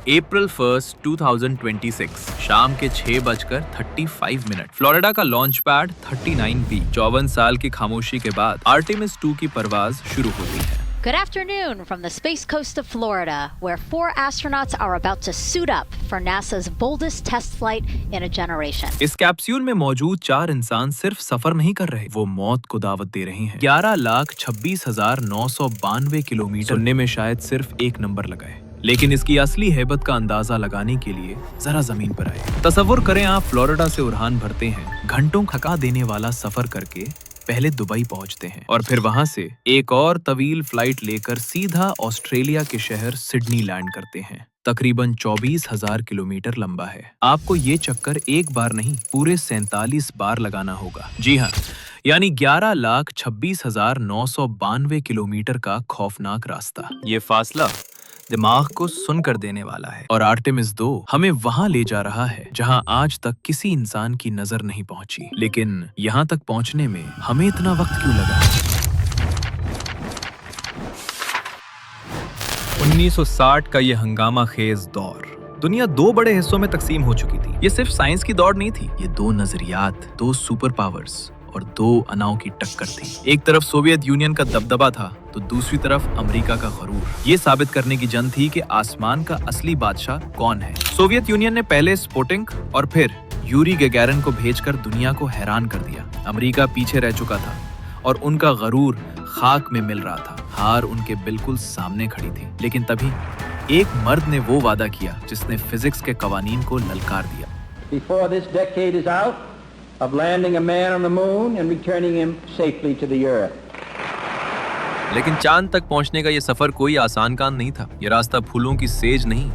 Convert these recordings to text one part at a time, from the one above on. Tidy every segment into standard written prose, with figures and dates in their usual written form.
April 1st, 2026 शाम के 6:35 Florida का लॉन्च पैड 39B 54 साल की खामोशी के बाद आर्टेमिस 2 की परवाज शुरू होती है। Good afternoon from the space coast of Florida, where 4 astronauts are about to suit up for NASA's boldest test flight in a generation. इस कैप्सूल में मौजूद 4 इंसान सिर्फ सफर नहीं कर रहे, वो मौत को दावत दे रहे हैं। 11,26,992 किलोमीटर सुनने में शायद सिर्फ एक नंबर लगाए, लेकिन इसकी असली हैबत का अंदाजा लगाने के लिए जरा जमीन पर आए। तसव्वुर करें आप फ्लोरिडा से उड़ान भरते हैं, घंटों थका देने वाला सफर करके पहले दुबई पहुंचते हैं और फिर वहां से एक और तवील फ्लाइट लेकर सीधा ऑस्ट्रेलिया के शहर सिडनी लैंड करते हैं। तकरीबन 24,000 किलोमीटर लंबा है। आपको ये चक्कर एक बार नहीं, पूरे 47 बार लगाना होगा। जी हाँ, यानी 11,26,992 किलोमीटर का खौफनाक रास्ता। ये फासला दिमाग को सुनकर देने वाला है और आर्टेमिस 2 हमें वहां ले जा रहा है जहां आज तक किसी इंसान की नजर नहीं पहुंची। लेकिन यहां तक पहुंचने में हमें इतना वक्त क्यों लगा? 1960 का ये हंगामा खेज दौर। दुनिया 2 बड़े हिस्सों में तकसीम हो चुकी थी। ये सिर्फ साइंस की दौड़ नहीं थी, ये 2 नजरियात, 2 सुपर पावर्स और 2 अनाओं की टक्कर थी। एक तरफ सोवियत यूनियन का दबदबा था तो दूसरी तरफ अमेरिका का गरूर। ये साबित करने की जंग थी कि आसमान का असली बादशाह कौन है। सोवियत यूनियन ने पहले स्पुतनिक और फिर यूरी गैगारिन को भेजकर दुनिया को हैरान कर दिया। अमेरिका पीछे रह चुका था और उनका गरूर खाक में मिल रहा था। हार उनके बिल्कुल सामने खड़ी थी। लेकिन तभी एक मर्द ने वो वादा किया जिसने फिजिक्स के कवानीन को ललकार दिया। Before this decade is out, of landing a man on the moon and returning him safely to the earth. लेकिन चांद तक पहुंचने का ये सफर कोई आसान काम नहीं था। ये रास्ता फूलों की सेज नहीं,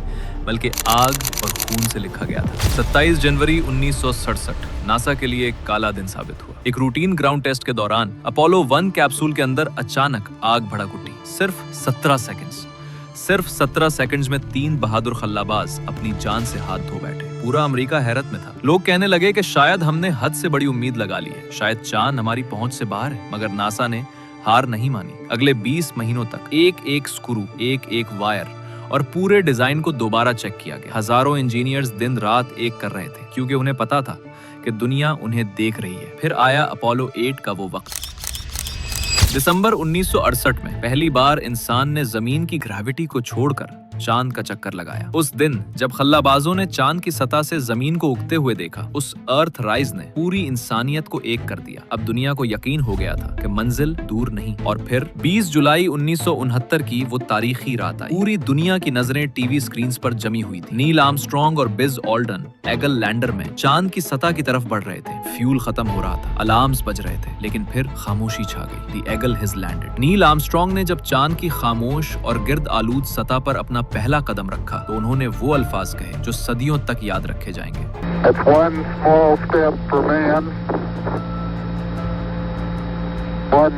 बल्कि आग और खून से लिखा गया था। 27 जनवरी 1967 नासा के लिए एक काला दिन साबित हुआ। एक रूटीन ग्राउंड टेस्ट के दौरान अपोलो 1 कैप्सूल के अंदर अचानक आग भड़क उठी। सिर्फ 17 सेकंड्स में 3 बहादुर खल्लाबाज अपनी जान से हाथ धो बैठे। पूरा अमेरिका हैरत में था। लोग कहने लगे कि शायद हमने हद से बड़ी उम्मीद लगा ली है, शायद चांद हमारी पहुंच से बाहर है। मगर नासा ने हार नहीं मानी। अगले 20 महीनों तक एक स्क्रू, एक वायर और पूरे डिजाइन को दोबारा चेक किया गया। हजारों इंजीनियर्स दिन रात एक कर रहे थे, क्योंकि उन्हें पता था कि दुनिया उन्हें देख रही है। फिर आया अपोलो 8 का वो वक्त। दिसंबर 1968 में पहली बार इंसान ने जमीन की ग्रेविटी को छोड़कर चांद का चक्कर लगाया। उस दिन जब खल्लाबाजों ने चांद की सतह से जमीन को उगते हुए देखा, उस अर्थ राइज ने पूरी इंसानियत को एक कर दिया। अब दुनिया को यकीन हो गया था कि मंजिल दूर नहीं। और फिर 20 जुलाई 1969 की वो तारीखी रात आई। पूरी दुनिया की नजरें टीवी स्क्रीन पर जमी हुई थी। नील आर्मस्ट्रॉन्ग और बिज ऑल्ड्रिन एगल लैंडर में चांद की सतह की तरफ बढ़ रहे थे। फ्यूल खत्म हो रहा था, अलार्म्स बज रहे थे, लेकिन फिर खामोशी छा गई। The eagle has landed. Neil Armstrong ने जब चांद की खामोश और गिर्द आलूद सतह पर अपना पहला कदम रखा तो उन्होंने वो अल्फाज कहे जो सदियों तक याद रखे जाएंगे। It's one small step for man, one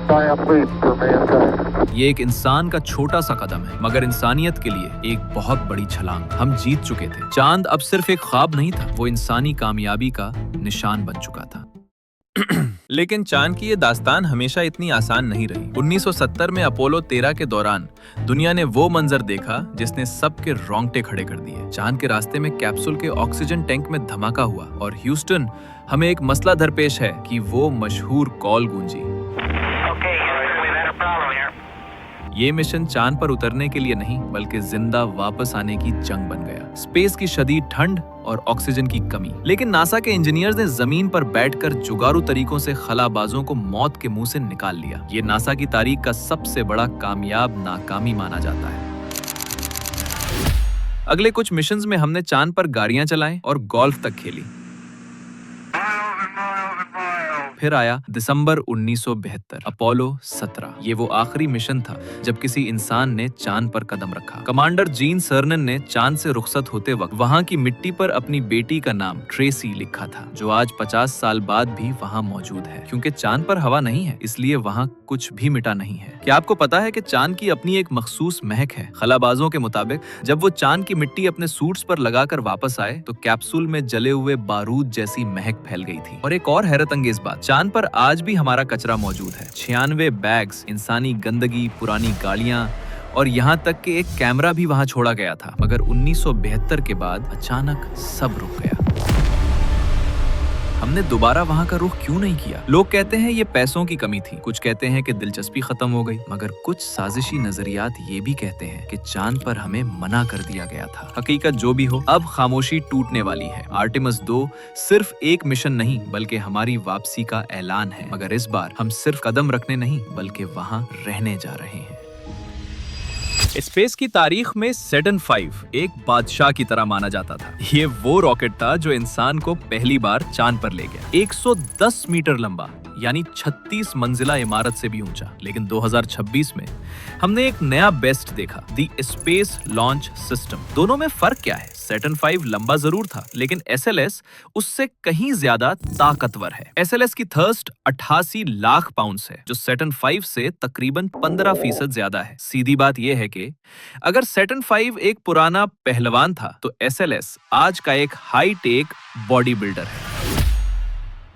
giant leap for mankind. ये एक इंसान का छोटा सा कदम है, मगर इंसानियत के लिए एक बहुत बड़ी छलांग। हम जीत चुके थे। चांद अब सिर्फ एक ख्वाब नहीं था, वो इंसानी कामयाबी का निशान बन चुका था। लेकिन चांद की ये दास्तान हमेशा इतनी आसान नहीं रही। 1970 में अपोलो 13 के दौरान दुनिया ने वो मंजर देखा जिसने सबके रोंगटे खड़े कर दिए। चांद के रास्ते में कैप्सूल के ऑक्सीजन टैंक में धमाका हुआ और ह्यूस्टन, हमें एक मसला दरपेश है कि वो मशहूर कॉल गूंजी। ये मिशन चांद पर उतरने के लिए नहीं, बल्कि जिंदा वापस आने की जंग बन गया। स्पेस की शदीद ठंड और ऑक्सीजन की कमी। लेकिन नासा के इंजीनियर्स ने जमीन पर बैठकर जुगारू तरीकों से खलाबाजों को मौत के मुंह से निकाल लिया। ये नासा की तारीख का सबसे बड़ा कामयाब नाकामी माना जाता है। अगले कुछ मिशंस में हमने चांद पर गाड़ियां चलाई और गोल्फ तक खेली। फिर आया दिसंबर 1972, अपोलो 17। ये वो आखिरी मिशन था जब किसी इंसान ने चांद पर कदम रखा। कमांडर जीन सर्नन ने चांद से रुखसत होते वक्त वहां की मिट्टी पर अपनी बेटी का नाम ट्रेसी लिखा था, जो आज 50 साल बाद भी वहां मौजूद है। क्योंकि चांद पर हवा नहीं है, इसलिए वहां कुछ भी मिटा नहीं है। क्या आपको पता है कि चांद की अपनी एक मखसूस महक है? खलाबाजों के मुताबिक जब वो चांद की मिट्टी अपने सूट्स पर लगाकर वापस आए तो कैप्सूल में जले हुए बारूद जैसी महक फैल गई थी। और एक और हैरत अंगेज बात, चांद पर आज भी हमारा कचरा मौजूद है। 96 बैग्स, इंसानी गंदगी, पुरानी गाड़ियां और यहाँ तक कि एक कैमरा भी वहाँ छोड़ा गया था। मगर 1972 के बाद अचानक सब रुक गया। हमने दोबारा वहां का रुख क्यों नहीं किया? लोग कहते हैं ये पैसों की कमी थी, कुछ कहते हैं कि दिलचस्पी खत्म हो गई, मगर कुछ साजिशी नजरियात ये भी कहते हैं कि चांद पर हमें मना कर दिया गया था। हकीकत जो भी हो, अब खामोशी टूटने वाली है। आर्टेमिस 2 सिर्फ एक मिशन नहीं बल्कि हमारी वापसी का ऐलान है। मगर इस बार हम सिर्फ कदम रखने नहीं बल्कि वहां रहने जा रहे हैं। स्पेस की तारीख में सैटर्न 5 एक बादशाह की तरह माना जाता था। ये वो रॉकेट था जो इंसान को पहली बार चांद पर ले गया। 110 मीटर लंबा, यानी 36 मंजिला इमारत से भी ऊंचा। लेकिन 2026 में हमने एक नया बेस्ट देखा, द स्पेस लॉन्च सिस्टम। दोनों में फर्क क्या है? सैटर्न 5 लंबा जरूर था, लेकिन SLS उससे कहीं ज्यादा ताकतवर है। SLS की थर्स्ट 88 लाख पाउंड्स है, जो सैटर्न 5 से तकरीबन 15% ज्यादा है। सीधी बात यह है कि अगर सैटर्न 5 एक पुराना पहलवान था, तो SLS आज का एक हाई टेक बॉडी बिल्डर है।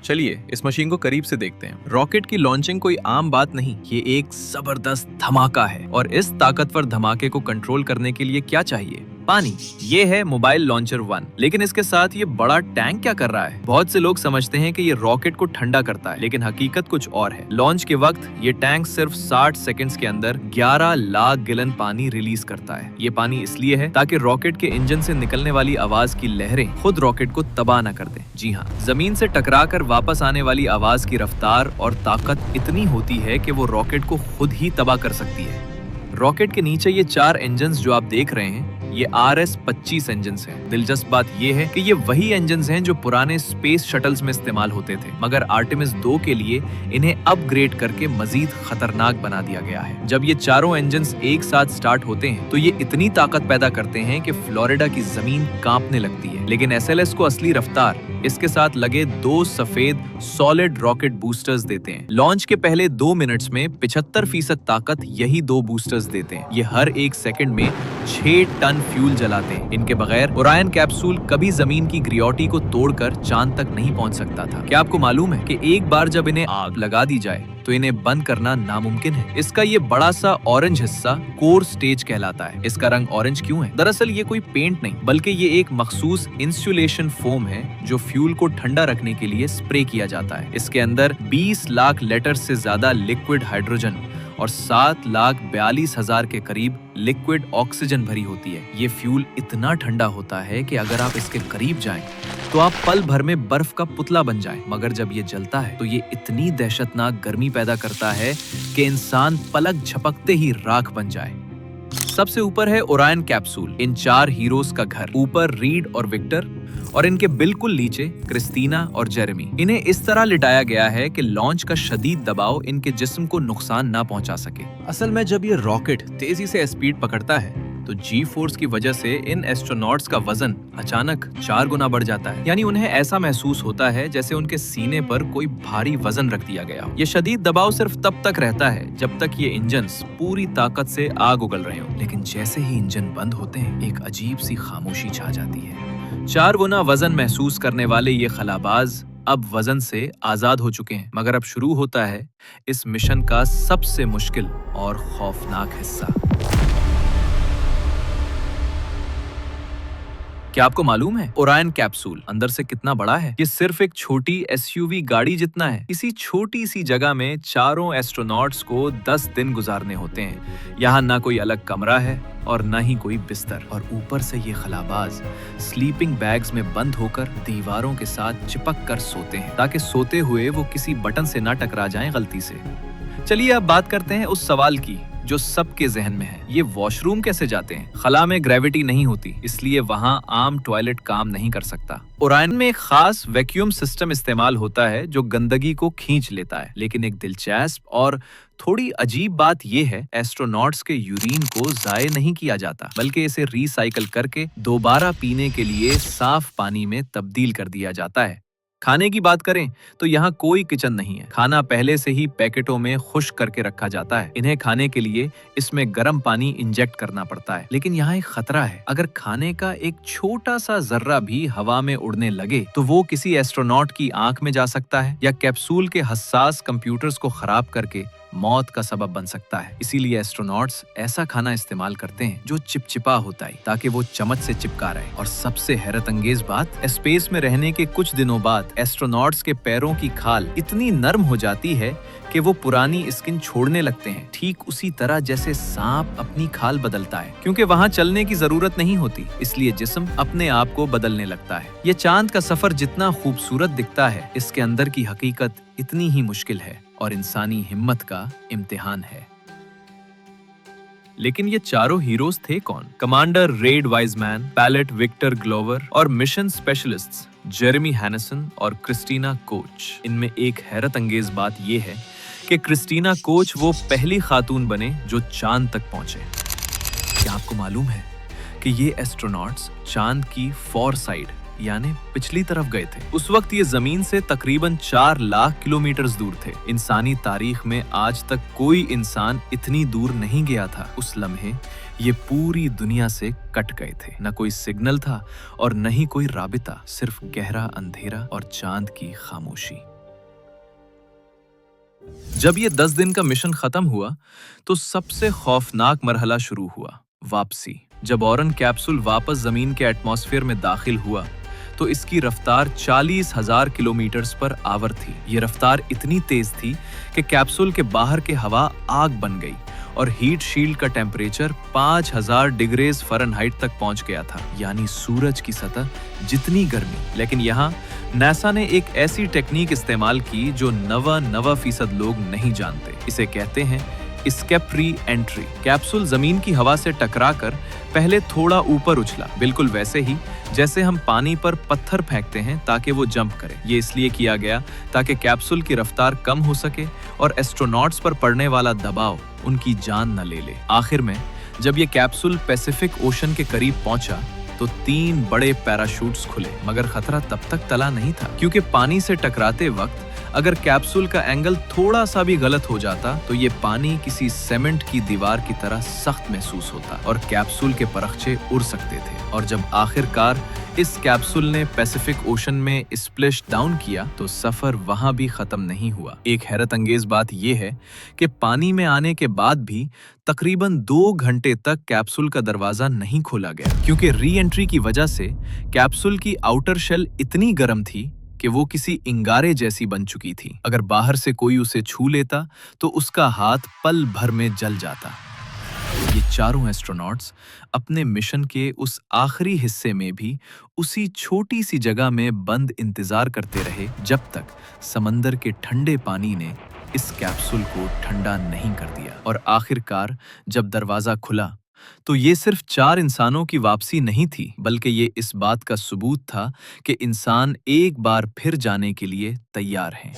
चलिए इस मशीन को करीब से देखते हैं। रॉकेट की लॉन्चिंग कोई आम बात नहीं, ये एक जबरदस्त धमाका है। और इस ताकतवर धमाके को कंट्रोल करने के लिए क्या चाहिए? पानी। ये है मोबाइल लॉन्चर 1। लेकिन इसके साथ ये बड़ा टैंक क्या कर रहा है? बहुत से लोग समझते हैं कि ये रॉकेट को ठंडा करता है, लेकिन हकीकत कुछ और है। लॉन्च के वक्त ये टैंक सिर्फ 60 सेकंड्स के अंदर 11 लाख गैलन पानी रिलीज करता है। ये पानी इसलिए है ताकि रॉकेट के इंजन से निकलने वाली आवाज की लहरें खुद रॉकेट को तबाह न कर दें। जी हाँ, जमीन से टकराकर वापस आने वाली आवाज की रफ्तार और ताकत इतनी होती है कि वो रॉकेट को खुद ही तबाह कर सकती है। रॉकेट के नीचे ये 4 इंजन्स जो आप देख रहे हैं, ये RS-25 इंजन्स हैं। दिलचस्प बात ये है कि ये वही इंजन्स हैं जो पुराने स्पेस शटल्स में इस्तेमाल होते थे, मगर आर्टेमिस 2 के लिए इन्हें अपग्रेड करके मजीद खतरनाक बना दिया गया है। जब ये चारों इंजन्स एक साथ स्टार्ट होते हैं तो ये इतनी ताकत पैदा करते हैं कि फ्लोरिडा की जमीन कांपने लगती है। लेकिन SLS को असली रफ्तार इसके साथ लगे 2 सफेद सॉलिड रॉकेट बूस्टर्स देते हैं। लॉन्च के पहले 2 मिनट्स में 75% ताकत यही 2 बूस्टर्स देते हैं। ये हर 1 सेकंड में 6 टन फ्यूल जलाते हैं। इनके बगैर ओरायन कैप्सूल कभी जमीन की ग्रेविटी को तोड़कर चांद तक नहीं पहुंच सकता था। क्या आपको मालूम है कि एक बार जब इन्हें आग लगा दी जाए तो इन्हें बंद करना नामुमकिन है? इसका ये बड़ा सा ऑरेंज हिस्सा कोर स्टेज कहलाता है। इसका रंग ऑरेंज क्यों है? दरअसल ये कोई पेंट नहीं बल्कि ये एक मखसूस इंसुलेशन फोम है जो फ्यूल को ठंडा रखने के लिए स्प्रे किया जाता है। इसके अंदर 20 लाख लीटर से ज्यादा लिक्विड हाइड्रोजन और 7,42,000 के करीब लिक्विड ऑक्सीजन भरी होती है। ये फ्यूल इतना ठंडा होता है कि अगर आप इसके करीब जाएं तो आप पल भर में बर्फ का पुतला बन जाएं। मगर जब ये जलता है तो ये इतनी दहशतनाक गर्मी पैदा करता है कि इंसान पलक झपकते ही राख बन जाए। सबसे ऊपर है ओरायन कैप्सूल, इन 4 हीरोज का घर। ऊपर रीड और विक्टर और इनके बिल्कुल नीचे क्रिस्टीना और जेरेमी। इन्हें इस तरह लिटाया गया है कि लॉन्च का शदीद दबाव इनके जिस्म को नुकसान ना पहुंचा सके। असल में जब ये रॉकेट तेजी से स्पीड पकड़ता है तो जी फोर्स की वजह से इन एस्ट्रोनॉट्स का वजन अचानक 4 गुना बढ़ जाता है। यानी उन्हें ऐसा महसूस होता है जैसे उनके सीने पर कोई भारी वजन रख दिया गया हो। ये शदीद दबाव सिर्फ तब तक रहता है जब तक ये इंजन्स पूरी ताकत से आग उगल रहे हो। लेकिन जैसे ही इंजन बंद होते हैं एक अजीब सी खामोशी छा जाती है। 4 गुना वजन महसूस करने वाले ये खलाबाज अब वजन से आजाद हो चुके हैं। मगर अब शुरू होता है इस मिशन का सबसे मुश्किल और खौफनाक हिस्सा। क्या आपको मालूम है ओरायन कैप्सूल अंदर से कितना बड़ा है? ये सिर्फ एक छोटी SUV गाड़ी जितना है। इसी छोटी सी जगह में चारों एस्ट्रोनॉट्स को 10 दिन गुजारने होते हैं। यहाँ ना कोई अलग कमरा है और ना ही कोई बिस्तर। और ऊपर से ये खलाबाज स्लीपिंग बैग्स में बंद होकर दीवारों के साथ चिपक कर सोते हैं ताकि सोते हुए वो किसी बटन से ना टकरा जाएं गलती से। चलिए अब बात करते हैं उस सवाल की जो सबके जहन में है, ये वॉशरूम कैसे जाते हैं? खला में ग्रेविटी नहीं होती, इसलिए वहाँ आम टॉयलेट काम नहीं कर सकता। ओरायन में एक खास वैक्यूम सिस्टम इस्तेमाल होता है जो गंदगी को खींच लेता है। लेकिन एक दिलचस्प और थोड़ी अजीब बात यह है, एस्ट्रोनॉट्स के यूरिन को जाये नहीं किया जाता, बल्कि इसे रिसाइकल करके दोबारा पीने के लिए साफ पानी में तब्दील कर दिया जाता है। खाने की बात करें तो यहाँ कोई किचन नहीं है। खाना पहले से ही पैकेटों में खुश्क करके रखा जाता है। इन्हें खाने के लिए इसमें गर्म पानी इंजेक्ट करना पड़ता है। लेकिन यहाँ एक खतरा है, अगर खाने का एक छोटा सा जर्रा भी हवा में उड़ने लगे तो वो किसी एस्ट्रोनॉट की आंख में जा सकता है या कैप्सूल के हसास कंप्यूटर्स को खराब करके मौत का सबब बन सकता है। इसीलिए एस्ट्रोनॉट्स ऐसा खाना इस्तेमाल करते हैं जो चिपचिपा होता है ताकि वो चमच से चिपका रहे। और सबसे हैरत अंगेज बात, स्पेस में रहने के कुछ दिनों बाद एस्ट्रोनॉट्स के पैरों की खाल इतनी नर्म हो जाती है कि वो पुरानी स्किन छोड़ने लगते हैं, ठीक उसी तरह जैसे सांप अपनी खाल बदलता है। क्योंकि वहाँ चलने की जरूरत नहीं होती, इसलिए जिस्म अपने आप को बदलने लगता है। ये चांद का सफर जितना खूबसूरत दिखता है, इसके अंदर की हकीकत इतनी ही मुश्किल है और इंसानी हिम्मत का इम्तिहान है। लेकिन ये चारों हीरोज थे कौन? Commander Reid Wiseman, pilot Victor Glover और मिशन स्पेशलिस्ट्स जेरेमी हैनिसन और क्रिस्टीना कोच। इनमें एक हैरत अंगेज बात यह है कि क्रिस्टीना कोच वो पहली खातून बने जो चांद तक पहुंचे। क्या आपको मालूम है कि ये एस्ट्रोनॉट्स चांद की फॉर साइड यानी पिछली तरफ गए थे? उस वक्त ये जमीन से तकरीबन 4 लाख किलोमीटर दूर थे। इंसानी तारीख में आज तक कोई इंसान इतनी दूर नहीं गया था। उस लम्हे ये पूरी दुनिया से कट गए थे। न कोई सिग्नल था और न ही कोई राबिता, सिर्फ गहरा अंधेरा और चांद की खामोशी। जब ये 10 दिन का मिशन खत्म हुआ तो सबसे खौफनाक मरहला शुरू हुआ, वापसी। जब ओरन कैप्सूल वापस जमीन के एटमॉस्फेयर में दाखिल हुआ तो इसकी रफ्तार 40,000 किलोमीटर पर आवर थी। ये रफ्तार इतनी तेज थी कि कैप्सूल के बाहर के हवा आग बन गई और हीट शील्ड का टेम्परेचर 5000 डिग्री फ़ारेनहाइट तक पहुंच गया था, यानी सूरज की सतह जितनी गर्मी। लेकिन यहाँ नासा ने एक ऐसी टेक्निक इस्तेमाल की जो 99% लोग नहीं जानते। इसे कहते हैं एस्केप री एंट्री। कैप्सूल जमीन की हवा से टकराकर पहले थोड़ा ऊपर उछला, बिल्कुल वैसे ही जैसे हम पानी पर पत्थर फेंकते हैं ताकि वो जंप करे। ये इसलिए किया गया ताकि कैप्सूल की रफ्तार कम हो सके और एस्ट्रोनॉट्स पर पड़ने वाला दबाव उनकी जान न ले ले। आखिर में जब ये कैप्सूल पैसिफिक ओशन के करीब पहुंचा तो 3 बड़े पैराशूट्स खुले, मगर खतरा तब तक टला नहीं था, क्योंकि पानी से टकराते वक्त अगर कैप्सूल का एंगल थोड़ा सा भी गलत हो जाता तो ये पानी किसी सीमेंट की दीवार की तरह सख्त महसूस होता और कैप्सूल के परखचे उड़ सकते थे। और जब आखिरकार इस कैप्सूल ने पैसिफिक ओशन में स्प्लैश डाउन किया तो सफर वहां भी खत्म नहीं हुआ। एक हैरत अंगेज बात यह है कि पानी में आने के बाद भी तकरीबन 2 घंटे तक कैप्सूल का दरवाजा नहीं खोला गया, क्योंकि री एंट्री की वजह से कैप्सूल की आउटर शेल इतनी गर्म थी कि वो किसी इंगारे जैसी बन चुकी थी। अगर बाहर से कोई उसे छू लेता तो उसका हाथ पल भर में जल जाता। ये चारों एस्ट्रोनॉट्स अपने मिशन के उस आखिरी हिस्से में भी उसी छोटी सी जगह में बंद इंतजार करते रहे जब तक समंदर के ठंडे पानी ने इस कैप्सूल को ठंडा नहीं कर दिया। और आखिरकार जब दरवाजा खुला तो ये सिर्फ 4 इंसानों की वापसी नहीं थी, बल्कि ये इस बात का सबूत था कि इंसान एक बार फिर जाने के लिए तैयार हैं।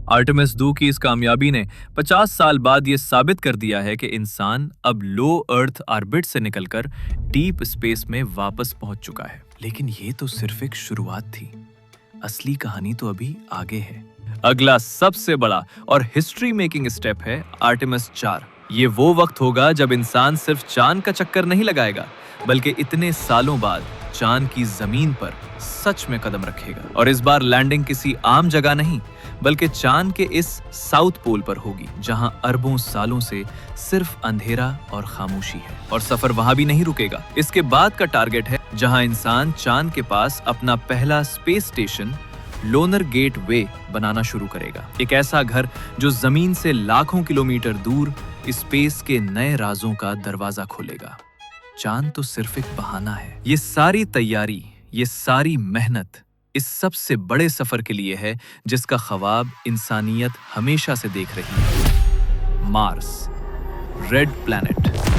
आर्टेमिस 2 की इस कामयाबी ने 50 साल बाद ये साबित कर दिया है कि इंसान अब लो अर्थ ऑर्बिट से निकलकर डीप स्पेस में वापस पहुंच चुका है। लेकिन ये तो सिर्फ एक शुरुआत थी, असली कहानी तो अभी आगे है। अगला सबसे बड़ा और हिस्ट्री मेकिंग स्टेप है आर्टेमिस 4। ये वो वक्त होगा जब इंसान सिर्फ चांद का चक्कर नहीं लगाएगा, बल्कि इतने सालों बाद चांद की जमीन पर सच में कदम रखेगा। और इस बार लैंडिंग किसी आम जगह नहीं, बल्कि चांद के इस साउथ पोल पर होगी, जहां अरबों सालों से सिर्फ अंधेरा और खामोशी है। और सफर वहां भी नहीं रुकेगा। इसके बाद का टारगेट है जहां इंसान चांद के पास अपना पहला स्पेस स्टेशन लोनर गेट वे बनाना शुरू करेगा। एक ऐसा घर जो जमीन से लाखों किलोमीटर दूर स्पेस के नए राजों का दरवाजा खोलेगा। चांद तो सिर्फ एक बहाना है। ये सारी तैयारी, ये सारी मेहनत इस सबसे बड़े सफर के लिए है जिसका ख्वाब इंसानियत हमेशा से देख रही है। Mars, red planet.